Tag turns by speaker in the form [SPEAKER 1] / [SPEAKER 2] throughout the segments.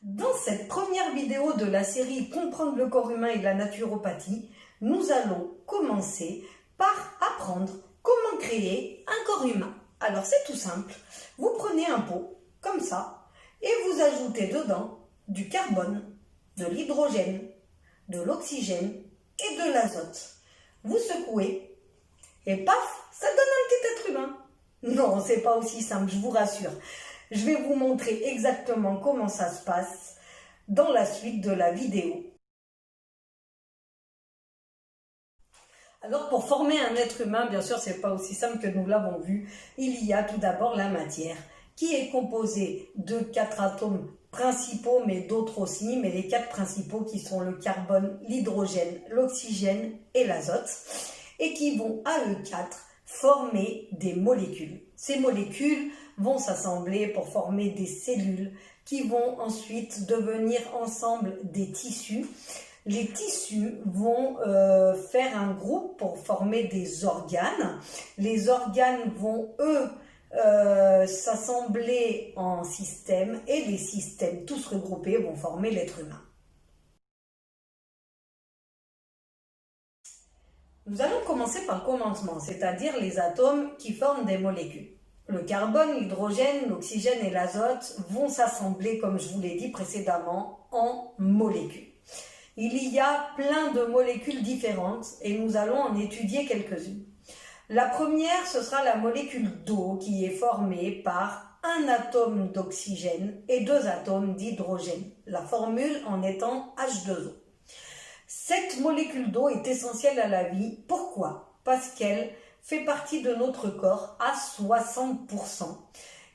[SPEAKER 1] Dans cette première vidéo de la série Comprendre le corps humain et la naturopathie, nous allons commencer par apprendre comment créer un corps humain. Alors c'est tout simple, vous prenez un pot, comme ça, et vous ajoutez dedans du carbone, de l'hydrogène, de l'oxygène et de l'azote. Vous secouez et paf, ça donne un petit être humain. Non, c'est pas aussi simple, je vous rassure. Je vais vous montrer exactement comment ça se passe dans la suite de la vidéo. Alors pour former un être humain, bien sûr, c'est pas aussi simple que nous l'avons vu. Il y a tout d'abord la matière qui est composée de 4 atomes principaux, mais d'autres aussi, mais les 4 principaux qui sont le carbone, l'hydrogène, l'oxygène et l'azote, et qui vont à eux 4 former des molécules. Ces molécules vont s'assembler pour former des cellules qui vont ensuite devenir ensemble des tissus. Les tissus vont faire un groupe pour former des organes. Les organes vont, eux, s'assembler en systèmes et les systèmes, tous regroupés, vont former l'être humain. Nous allons commencer par le commencement, c'est-à-dire les atomes qui forment des molécules. Le carbone, l'hydrogène, l'oxygène et l'azote vont s'assembler, comme je vous l'ai dit précédemment, en molécules. Il y a plein de molécules différentes et nous allons en étudier quelques-unes. La première, ce sera la molécule d'eau qui est formée par un atome d'oxygène et 2 atomes d'hydrogène. La formule en étant H2O. Cette molécule d'eau est essentielle à la vie. Pourquoi? Parce qu'elle fait partie de notre corps à 60%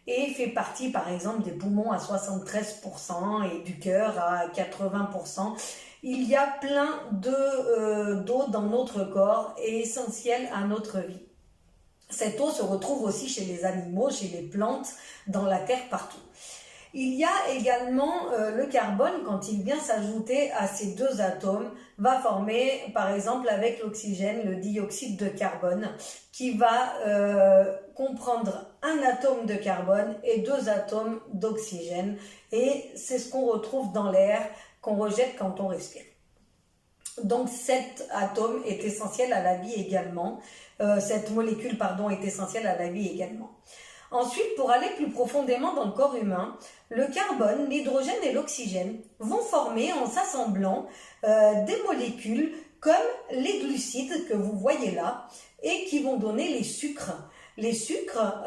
[SPEAKER 1] et fait partie par exemple des poumons à 73% et du cœur à 80%. Il y a plein d'eau dans notre corps et essentielle à notre vie. Cette eau se retrouve aussi chez les animaux, chez les plantes, dans la terre, partout. Il y a également le carbone, quand il vient s'ajouter à ces 2 atomes, va former, par exemple avec l'oxygène, le dioxyde de carbone, qui va comprendre un atome de carbone et 2 atomes d'oxygène. Et c'est ce qu'on retrouve dans l'air, qu'on rejette quand on respire. Donc cet atome est essentiel à la vie également, cette molécule est essentielle à la vie également. Ensuite, pour aller plus profondément dans le corps humain, le carbone, l'hydrogène et l'oxygène vont former en s'assemblant des molécules comme les glucides que vous voyez là et qui vont donner les sucres. Les sucres,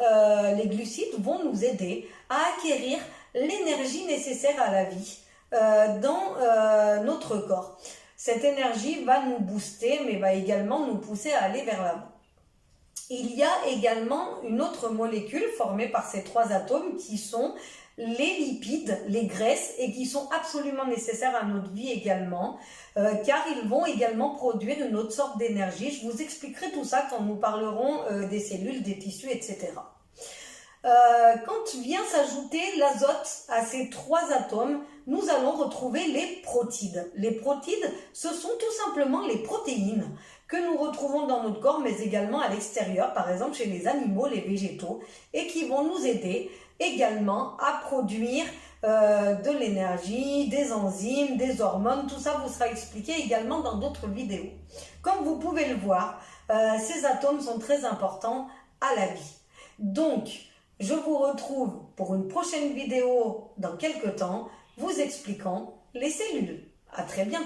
[SPEAKER 1] les glucides vont nous aider à acquérir l'énergie nécessaire à la vie dans notre corps. Cette énergie va nous booster mais va également nous pousser à aller vers l'avant. Il y a également une autre molécule formée par ces 3 atomes qui sont les lipides, les graisses, et qui sont absolument nécessaires à notre vie également, car ils vont également produire une autre sorte d'énergie. Je vous expliquerai tout ça quand nous parlerons des cellules, des tissus, etc. Quand vient s'ajouter l'azote à ces 3 atomes, nous allons retrouver les protides. Les protides, ce sont tout simplement les protéines que nous retrouvons dans notre corps, mais également à l'extérieur, par exemple chez les animaux, les végétaux, et qui vont nous aider également à produire de l'énergie, des enzymes, des hormones. Tout ça vous sera expliqué également dans d'autres vidéos. Comme vous pouvez le voir, ces atomes sont très importants à la vie. Donc, je vous retrouve pour une prochaine vidéo dans quelques temps, vous expliquant les cellules. À très bientôt.